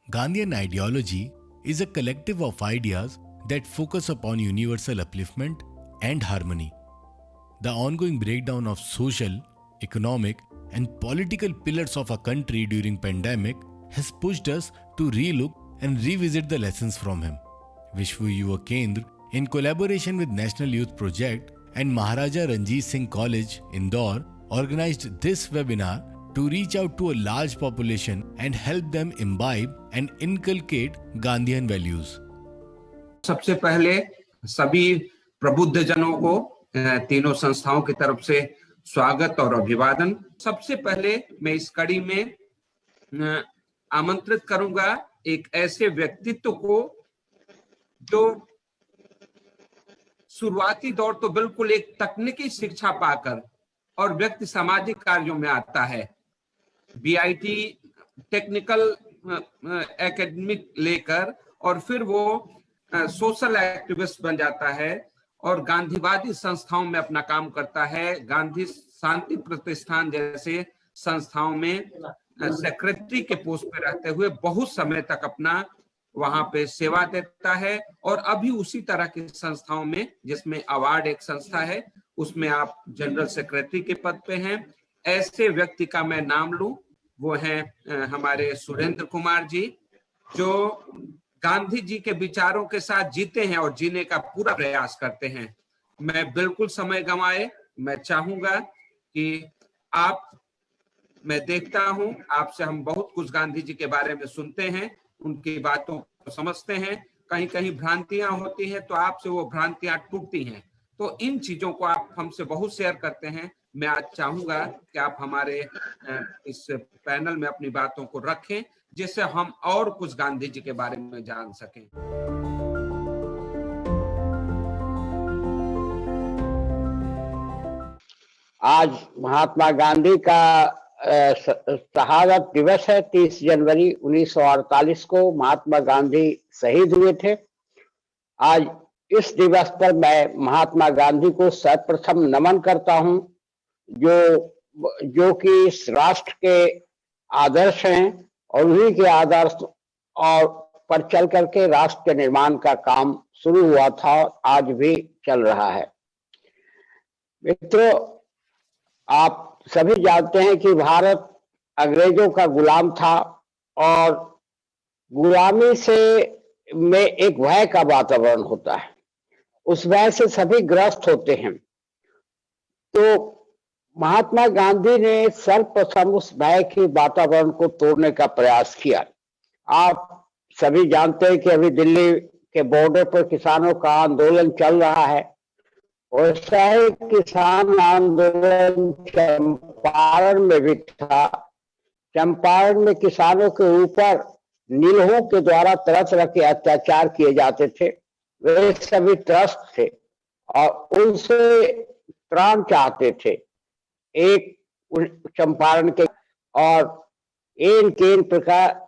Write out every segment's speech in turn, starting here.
Gandhian ideology is a collective of ideas that focus upon universal upliftment and harmony. The ongoing breakdown of social, economic, and political pillars of a country during pandemic has pushed us to relook and revisit the lessons from him. Vishwa Yuva Kendra, in collaboration with National Youth Project and Maharaja Ranjit Singh College, Indore, organized this webinar to reach out to a large population and help them imbibe and inculcate Gandhian values. सबसे पहले सभी प्रबुद्ध जनों को तीनों संस्थाओं की तरफ से स्वागत और अभिवादन। सबसे पहले मैं इस कड़ी में आमंत्रित करूंगा एक ऐसे व्यक्तित्व को जो शुरुआती दौर तो बिल्कुल एक तकनीकी शिक्षा पाकर और व्यक्ति सामाजिक कार्यों में आता है। बीआईटी टेक्निकल एकेडमिक लेकर और फिर वो सोशल एक्टिविस्ट बन जाता है और गांधीवादी संस्थाओं में अपना काम करता है। गांधी शांति प्रतिष्ठान जैसे संस्थाओं में सेक्रेटरी के पोस्ट पे रहते हुए बहुत समय तक अपना वहां पे सेवा देता है और अभी उसी तरह की संस्थाओं में, जिसमें अवार्ड एक संस्था है, उसमें आप जनरल सेक्रेटरी के पद पे हैं। ऐसे व्यक्ति का मैं नाम लूं, वो हैं हमारे सुरेंद्र कुमार जी, जो गांधी जी के विचारों के साथ जीते हैं और जीने का पूरा प्रयास करते हैं। मैं बिल्कुल समय गंवाए, मैं चाहूंगा कि मैं देखता हूं आपसे हम बहुत कुछ गांधी जी के बारे में सुनते हैं, उनकी बातों को समझते हैं, कहीं कहीं भ्रांतियां होती हैं तो आपसे वो भ्रांतियां टूटती हैं, तो इन चीजों को आप हमसे बहुत शेयर करते हैं। मैं आज चाहूंगा कि आप हमारे इस पैनल में अपनी बातों को रखें, जिससे हम और कुछ गांधी जी के बारे में जान सकें। आज महात्मा गांधी का शहादत दिवस है। 30 जनवरी 1948 को महात्मा गांधी शहीद हुए थे। आज इस दिवस पर मैं महात्मा गांधी को सर्वप्रथम नमन करता हूं, जो कि इस राष्ट्र के आदर्श हैं और उन्हीं के आदर्श और पर चल करके राष्ट्र के निर्माण का काम शुरू हुआ था, आज भी चल रहा है। मित्रों, आप सभी जानते हैं कि भारत अंग्रेजों का गुलाम था और गुलामी में एक भय का वातावरण होता है, उस भय से सभी ग्रस्त होते हैं। तो महात्मा गांधी ने सर्वप्रथम उस भय के वातावरण को तोड़ने का प्रयास किया। आप सभी जानते हैं कि अभी दिल्ली के बॉर्डर पर किसानों का आंदोलन चल रहा है, वैसा ही किसान आंदोलन चंपारण में भी था। चंपारण में किसानों के ऊपर नीलहों के द्वारा तरह तरह के अत्याचार किए जाते थे। वे सभी त्रस्त थे और उनसे त्राण चाहते थे। एक चंपारण के और इन प्रकार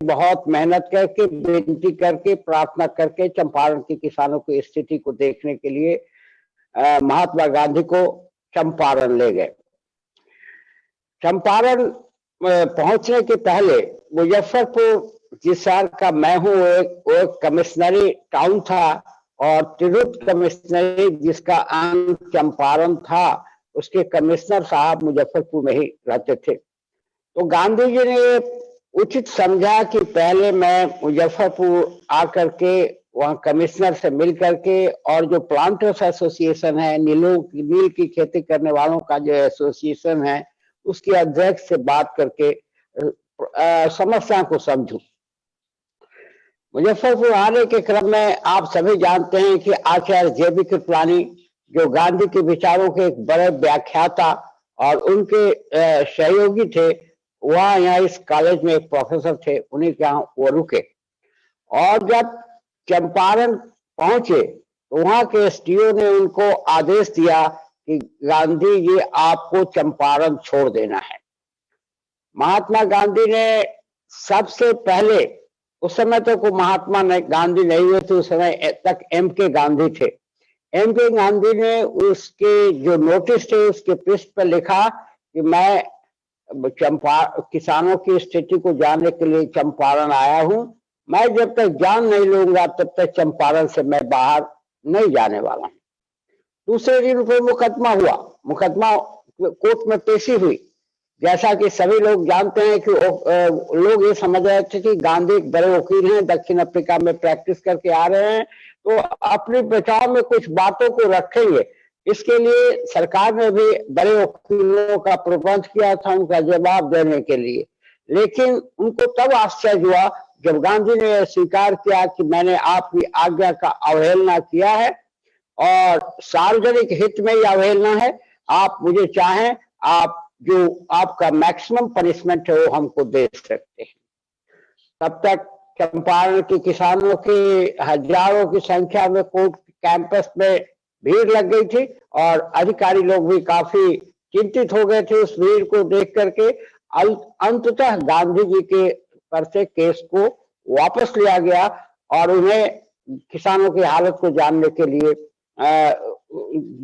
बहुत मेहनत करके, विनती करके, प्रार्थना करके चंपारण के किसानों की स्थिति को देखने के लिए महात्मा गांधी को चंपारण ले गए। चंपारण पहुंचने के पहले मुजफ्फरपुर जिस शहर का मैं हूं, वो एक कमिश्नरी टाउन था और तिरुत कमिश्नरी जिसका अंग चंपारण था, उसके कमिश्नर साहब मुजफ्फरपुर में ही रहते थे। तो गांधी जी ने उचित समझा कि पहले मैं मुजफ्फरपुर आकर के वहां कमिश्नर से मिल करके और जो प्लांटर्स एसोसिएशन है, नील की खेती करने वालों का जो एसोसिएशन है, उसके अध्यक्ष से बात करके समस्या को समझूं। मुजफ्फरपुर आने के क्रम में आप सभी जानते हैं कि आचार्य जेबी कृपलानी, जो गांधी के विचारों के एक बड़े व्याख्याता और उनके सहयोगी थे, वहाँ यहाँ इस कॉलेज में एक प्रोफेसर थे, उन्हीं के यहाँ वो रुके। और जब चंपारण पहुंचे तो वहाँ के एसडीओ ने उनको आदेश दिया कि गांधी जी आपको चंपारण छोड़ देना है। महात्मा गांधी ने सबसे पहले, उस समय तो कोई महात्मा गांधी नहीं हुए थे, उस समय तक एमके गांधी थे। एमके गांधी ने उसके जो नोटिस थे उसके पृष्ठ पर लिखा कि मैं किसानों की स्थिति को जानने के लिए चंपारण आया हूं। मैं जब तक जान नहीं लूंगा तब तक चंपारण से मैं बाहर नहीं जाने वाला हूं। दूसरे दिन फिर मुकदमा हुआ, मुकदमा कोर्ट में पेशी हुई। जैसा कि सभी लोग जानते हैं कि लोग ये समझ रहे थे कि गांधी एक बड़े वकील हैं, दक्षिण अफ्रीका में प्रैक्टिस करके आ रहे हैं, तो अपने बचाव में कुछ बातों को रखेंगे। इसके लिए सरकार ने भी बड़े वकीलों का प्रबंध किया था उनका जवाब देने के लिए। लेकिन उनको तब आश्चर्य हुआ जब गांधी ने स्वीकार किया कि मैंने आपकी आज्ञा का अवहेलना किया है और सार्वजनिक हित में ही अवहेलना है। आप मुझे चाहें, आप जो आपका मैक्सिमम पनिशमेंट है वो हमको दे सकते हैं। तब तक चंपारण के किसानों की हजारों की संख्या में कोर्ट कैंपस में भीड़ लग गई थी और अधिकारी लोग भी काफी चिंतित हो गए थे उस भीड़ को देख करके। अंततः गांधी जी के पर से केस को वापस लिया गया और उन्हें किसानों की हालत को जानने के लिए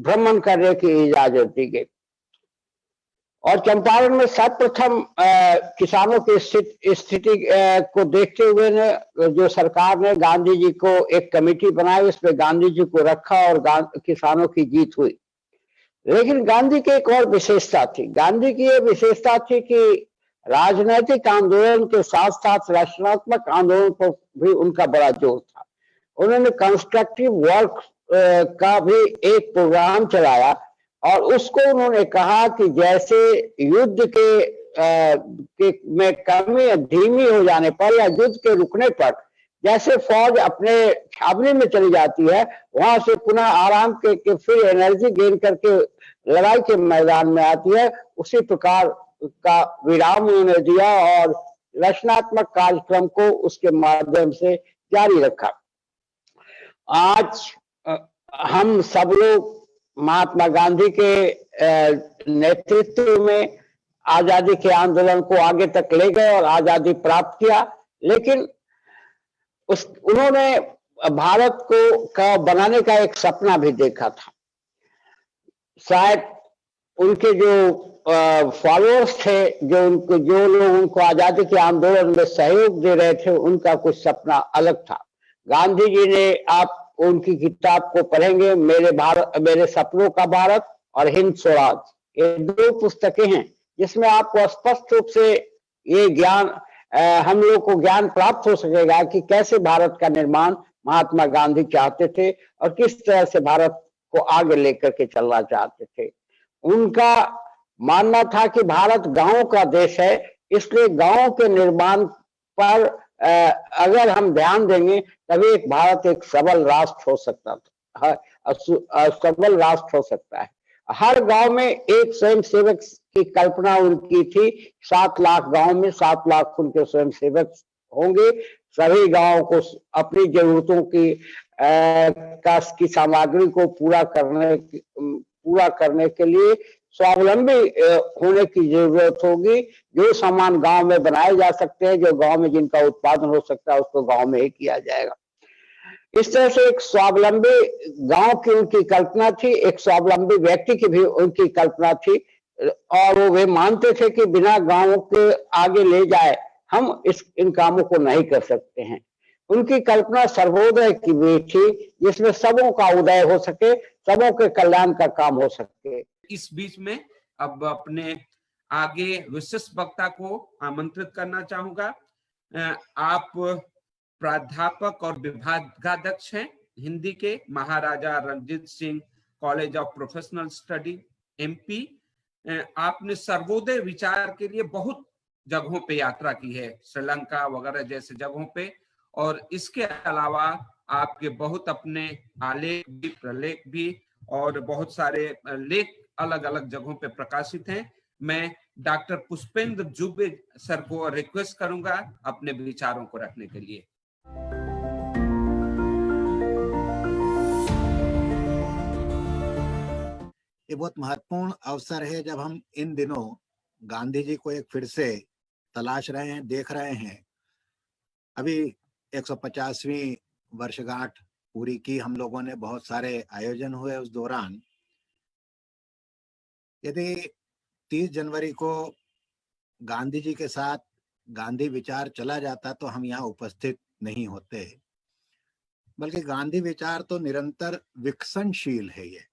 भ्रमण करने की इजाजत दी गई। और चंपारण में सर्वप्रथम किसानों की स्थिति को देखते हुए ने जो सरकार ने गांधी जी को एक कमेटी बनाई, उसमें गांधी जी को रखा और किसानों की जीत हुई। लेकिन गांधी की एक और विशेषता थी। गांधी की ये विशेषता थी कि राजनैतिक आंदोलन के साथ साथ रचनात्मक आंदोलन पर भी उनका बड़ा जोर था। उन्होंने कंस्ट्रक्टिव वर्क का भी एक प्रोग्राम चलाया और उसको उन्होंने कहा कि जैसे युद्ध में कमी धीमी हो जाने पर या युद्ध के रुकने पर जैसे फौज अपने छावनी में चली जाती है, वहां से पुनः आराम के फिर एनर्जी गेन करके लड़ाई के मैदान में आती है, उसी प्रकार का विराम उन्होंने दिया और रचनात्मक कार्यक्रम को उसके माध्यम से जारी रखा। आज हम सब लोग महात्मा गांधी के नेतृत्व में आजादी के आंदोलन को आगे तक ले गए और आजादी प्राप्त किया। लेकिन उन्होंने भारत का बनाने का एक सपना भी देखा था। शायद उनके जो फॉलोअर्स थे, जो लोग उनको आजादी के आंदोलन में सहयोग दे रहे थे, उनका कुछ सपना अलग था। गांधी जी ने, आप उनकी किताब को पढ़ेंगे, मेरे सपनों का भारत और हिंद स्वराज, ये दो पुस्तकें हैं जिसमें आपको स्पष्ट रूप से ये ज्ञान, हम लोग को ज्ञान प्राप्त हो सकेगा कि कैसे भारत का निर्माण महात्मा गांधी चाहते थे और किस तरह से भारत को आगे लेकर के चलना चाहते थे। उनका मानना था कि भारत गांवों का देश है, इसलिए गांवों के निर्माण पर अगर हम ध्यान देंगे तभी एक भारत एक सबल राष्ट्र हो सकता था, सबल राष्ट्र हो सकता है। हर गांव में एक स्वयं सेवक की कल्पना उनकी थी। 7 लाख गांव में 7 लाख उनके स्वयं सेवक होंगे। सभी गांवों को अपनी जरूरतों की सामग्री को पूरा करने के लिए स्वावलंबी होने की जरूरत होगी। जो सामान गांव में बनाए जा सकते हैं, जो गांव में जिनका उत्पादन हो सकता है, उसको गांव में ही किया जाएगा। इस तरह से एक स्वावलंबी गांव की उनकी कल्पना थी, एक स्वावलंबी व्यक्ति की भी उनकी कल्पना थी और वे मानते थे कि बिना गांव के आगे ले जाए हम इन कामों को नहीं कर सकते हैं। उनकी कल्पना सर्वोदय की भी थी, जिसमें सबों का उदय हो सके, सबों के कल्याण का काम हो सके। इस बीच में अब अपने आगे विशिष्ट वक्ता को आमंत्रित करना चाहूंगा। आप प्राध्यापक और विभागाध्यक्ष हैं हिंदी के Maharaja Ranjit Singh college of professional study MP. आपने सर्वोदय विचार के लिए बहुत जगहों पे यात्रा की है, श्रीलंका वगैरह जैसे जगहों पे, और इसके अलावा आपके बहुत अपने आलेख भी, प्रलेख भी और बहुत सारे लेख अलग अलग जगहों पे प्रकाशित हैं। मैं डॉक्टर पुष्पेंद्र जुबे सर को रिक्वेस्ट करूंगा अपने विचारों को रखने के लिए। ये बहुत महत्वपूर्ण अवसर है जब हम इन दिनों गांधी जी को एक फिर से तलाश रहे हैं, देख रहे हैं। अभी 150वीं वर्षगांठ पूरी की हम लोगों ने, बहुत सारे आयोजन हुए उस दौरान। यदि 30 जनवरी को गांधी जी के साथ गांधी विचार चला जाता तो हम यहाँ उपस्थित नहीं होते, बल्कि गांधी विचार तो निरंतर विकसनशील है। ये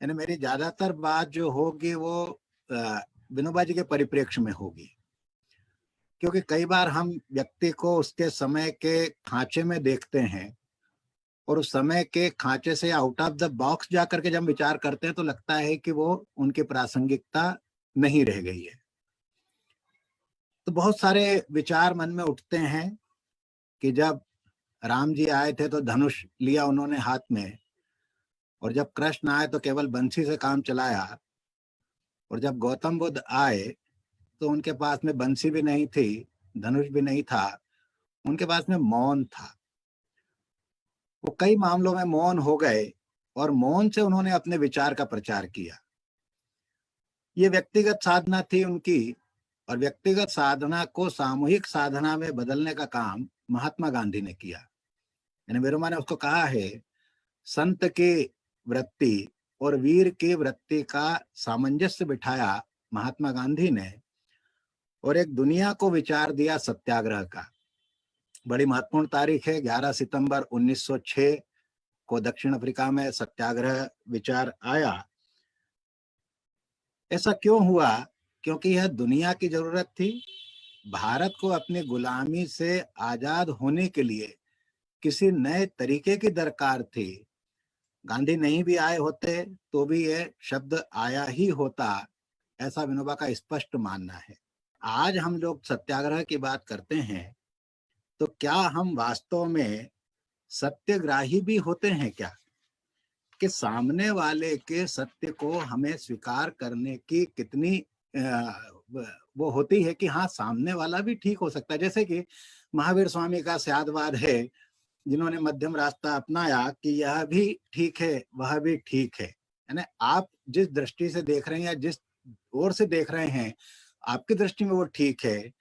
यानी मेरी ज्यादातर बात जो होगी वो विनोबा जी के परिप्रेक्ष्य में होगी, क्योंकि कई बार हम व्यक्ति को उसके समय के खांचे में देखते हैं और उस समय के खांचे से आउट ऑफ द बॉक्स जाकर के जब विचार करते हैं तो लगता है कि वो उनकी प्रासंगिकता नहीं रह गई है। तो बहुत सारे विचार मन में उठते हैं कि जब राम जी आए थे तो धनुष लिया उन्होंने हाथ में, और जब कृष्ण आए तो केवल बंसी से काम चलाया, और जब गौतम बुद्ध आए तो उनके पास में बंसी भी नहीं थी, धनुष भी नहीं था, उनके पास में मौन था। वो कई मामलों में मौन हो गए और मौन से उन्होंने अपने विचार का प्रचार किया। ये व्यक्तिगत साधना थी उनकी, और व्यक्तिगत साधना को सामूहिक साधना में बदलने का काम महात्मा गांधी ने किया। यानी विनोबा ने उसको कहा है, संत की वृत्ति और वीर की वृत्ति का सामंजस्य बिठाया महात्मा गांधी ने, और एक दुनिया को विचार दिया सत्याग्रह का। बड़ी महत्वपूर्ण तारीख है, 11 सितंबर 1906 को दक्षिण अफ्रीका में सत्याग्रह विचार आया। ऐसा क्यों हुआ? क्योंकि यह दुनिया की जरूरत थी। भारत को अपनी गुलामी से आजाद होने के लिए किसी नए तरीके की दरकार थी। गांधी नहीं भी आए होते तो भी यह शब्द आया ही होता, ऐसा विनोबा का स्पष्ट मानना है। आज हम लोग सत्याग्रह की बात करते हैं तो क्या हम वास्तव में सत्यग्राही भी होते हैं क्या? कि सामने वाले के सत्य को हमें स्वीकार करने की कितनी वो होती है कि हाँ, सामने वाला भी ठीक हो सकता है। जैसे कि महावीर स्वामी का स्यादवाद है, जिन्होंने मध्यम रास्ता अपनाया कि यह भी ठीक है वह भी ठीक है। यानी आप जिस दृष्टि से देख रहे हैं या जिस ओर से देख रहे हैं, आपकी दृष्टि में वो ठीक है,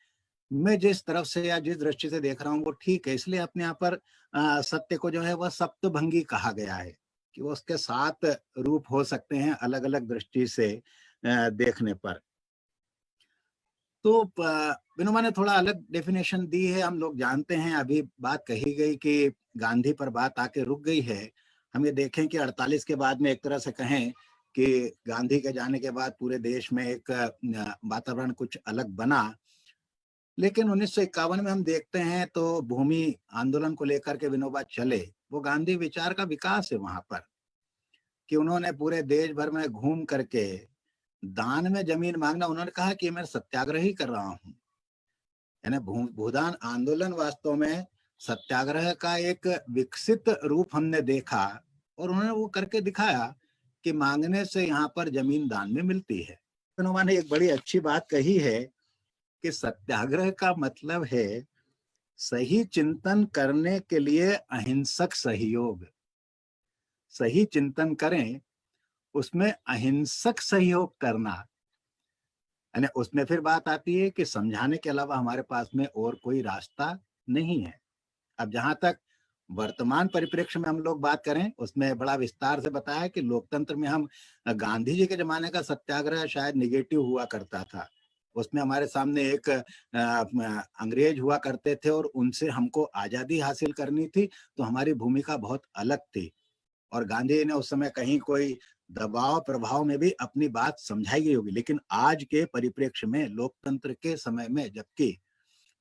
मैं जिस तरफ से या जिस दृष्टि से देख रहा हूँ वो ठीक है। इसलिए अपने यहाँ पर सत्य को जो है वह सप्तभंगी कहा गया है कि वो उसके 7 रूप हो सकते हैं अलग अलग दृष्टि से देखने पर। तो विनोबा ने थोड़ा अलग डेफिनेशन दी है। हम लोग जानते हैं, अभी बात कही गई कि गांधी पर बात आके रुक गई है। हम ये देखें कि 48 के बाद में एक तरह से कहें कि गांधी के जाने के बाद पूरे देश में एक वातावरण कुछ अलग बना, लेकिन 1951 में हम देखते हैं तो भूमि आंदोलन को लेकर के विनोबा चले। वो गांधी विचार का विकास है वहां पर कि उन्होंने पूरे देश भर में घूम करके दान में जमीन मांगना, उन्होंने कहा कि मैं सत्याग्रह ही कर रहा हूँ। यानी भूदान आंदोलन वास्तव में सत्याग्रह का एक विकसित रूप हमने देखा, और उन्होंने वो करके दिखाया कि मांगने से यहाँ पर जमीन दान में मिलती है। उन्होंने एक बड़ी अच्छी बात कही है कि सत्याग्रह का मतलब है सही चिंतन करने के लिए अहिंसक सहयोग। सही चिंतन करें, उसमें अहिंसक सहयोग करना। यानी उसमें फिर बात आती है कि समझाने के अलावा हमारे पास में और कोई रास्ता नहीं है। अब जहां तक वर्तमान परिप्रेक्ष्य में हम लोग बात करें, उसमें बड़ा विस्तार से बताया कि लोकतंत्र में हम गांधी जी के जमाने का सत्याग्रह शायद निगेटिव हुआ करता था। उसमें हमारे सामने एक अंग्रेज हुआ करते थे और उनसे हमको आजादी हासिल करनी थी, तो हमारी भूमिका बहुत अलग थी। और गांधी ने उस समय कहीं कोई दबाव प्रभाव में भी अपनी बात समझाई गई होगी। लेकिन आज के परिप्रेक्ष्य में, लोकतंत्र के समय में, जबकि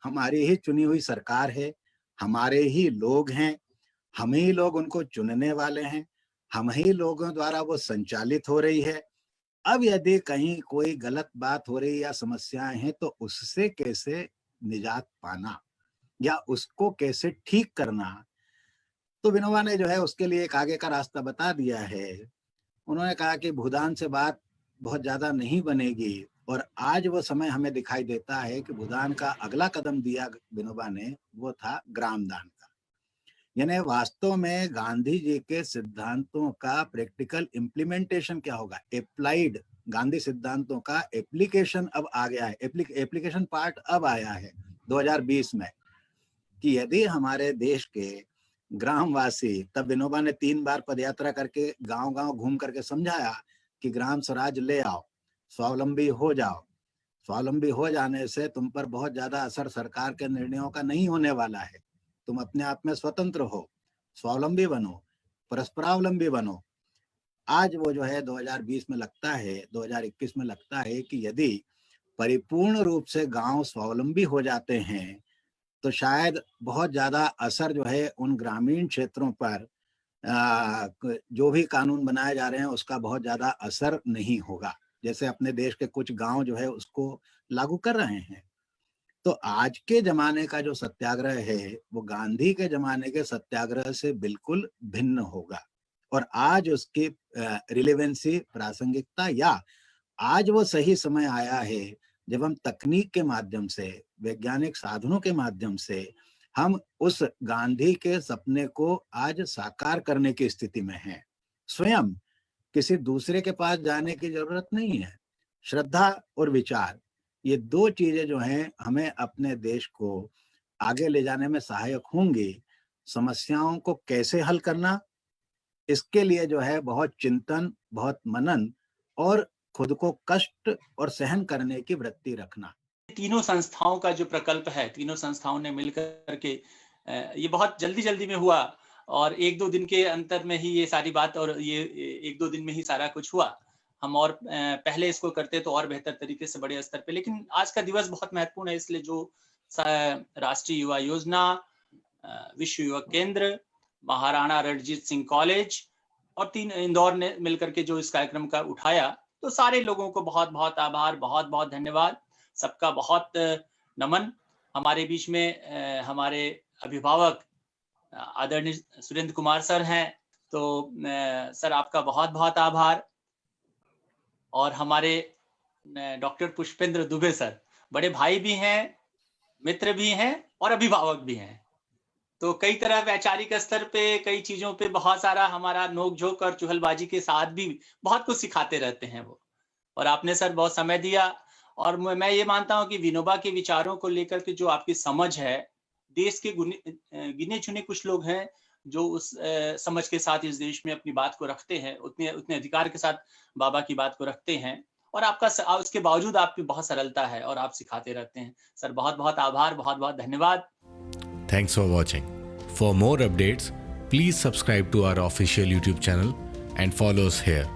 हमारी ही चुनी हुई सरकार है, हमारे ही लोग हैं, हम ही लोग उनको चुनने वाले हैं, हम ही लोगों द्वारा वो संचालित हो रही है। अब यदि कहीं कोई गलत बात हो रही या समस्याएं हैं तो उससे कैसे निजात पाना या उसको कैसे ठीक करना, तो विनोबा ने जो है उसके लिए एक आगे का रास्ता बता दिया है। उन्होंने कहा कि भूदान से बात बहुत ज्यादा नहीं बनेगी, और आज वो समय हमें दिखाई देता है कि भूदान का अगला कदम दिया विनोबा ने, वो था ग्राम दान का। यानी वास्तव में गांधी जी के सिद्धांतों का प्रैक्टिकल इम्प्लीमेंटेशन क्या होगा, एप्लाइड गांधी सिद्धांतों का एप्लीकेशन अब आ गया है। एप्लीकेशन पार्ट अब आया है 2020 में, कि यदि हमारे देश के ग्रामवासी, तब विनोबा ने 3 बार पदयात्रा करके गांव-गांव घूम करके समझाया कि ग्राम स्वराज ले आओ, स्वावलंबी हो जाओ, स्वावलंबी हो जाने से तुम पर बहुत ज्यादा असर सरकार के निर्णयों का नहीं होने वाला है। तुम अपने आप में स्वतंत्र हो, स्वावलंबी बनो, परस्परावलंबी बनो। आज वो जो है 2020 में लगता है, 2021 में लगता है कि यदि परिपूर्ण रूप से गांव स्वावलंबी हो जाते हैं तो शायद बहुत ज्यादा असर जो है उन ग्रामीण क्षेत्रों पर जो भी कानून बनाए जा रहे हैं उसका बहुत ज्यादा असर नहीं होगा, जैसे अपने देश के कुछ गांव जो है उसको लागू कर रहे हैं। तो आज के जमाने का जो सत्याग्रह है वो गांधी के जमाने के सत्याग्रह से बिल्कुल भिन्न होगा, और आज उसकी रिलेवेंसी, प्रासंगिकता, या आज वो सही समय आया है जब हम तकनीक के माध्यम से, वैज्ञानिक साधनों के माध्यम से हम उस गांधी के सपने को आज साकार करने की स्थिति में हैं। स्वयं किसी दूसरे के पास जाने की जरूरत नहीं है। श्रद्धा और विचार, ये दो चीजें जो हैं हमें अपने देश को आगे ले जाने में सहायक होंगी। समस्याओं को कैसे हल करना, इसके लिए जो है बहुत चिंतन, बहुत मनन और खुद को कष्ट और सहन करने की वृत्ति रखना। तीनों संस्थाओं का जो प्रकल्प है, तीनों संस्थाओं ने मिलकर के ये बहुत जल्दी में हुआ और 1-2 दिन के अंतर में ही ये सारी बात, और ये 1-2 दिन में ही सारा कुछ हुआ। हम और पहले इसको करते तो और बेहतर तरीके से बड़े स्तर पे, लेकिन आज का दिवस बहुत महत्वपूर्ण है, इसलिए जो राष्ट्रीय युवा योजना, विश्व युवा केंद्र, महाराणा रणजीत सिंह कॉलेज और 3 इंदौर ने मिलकर के जो इस कार्यक्रम का उठाया, तो सारे लोगों को बहुत बहुत आभार, बहुत बहुत धन्यवाद, सबका बहुत नमन। हमारे बीच में हमारे अभिभावक आदरणीय सुरेंद्र कुमार सर हैं, तो सर आपका बहुत बहुत आभार। और हमारे डॉक्टर पुष्पेंद्र दुबे सर बड़े भाई भी हैं, मित्र भी हैं और अभिभावक भी हैं, तो कई तरह वैचारिक स्तर पे कई चीजों पे बहुत सारा हमारा नोक-झोंक और चुहलबाजी के साथ भी बहुत कुछ सिखाते रहते हैं वो, और आपने सर बहुत समय दिया। और मैं ये मानता हूं कि विनोबा के विचारों को लेकर के जो आपकी समझ है, देश के गिने चुने कुछ लोग हैं जो उस समझ के साथ इस देश में अपनी बात को रखते हैं, उतने अधिकार के साथ बाबा की बात को रखते हैं, और आपका उसके बावजूद आपकी बहुत सरलता है और आप सिखाते रहते हैं। सर बहुत बहुत आभार, बहुत बहुत धन्यवाद। Thanks for watching. For more updates, please subscribe to our official YouTube channel and follow us here.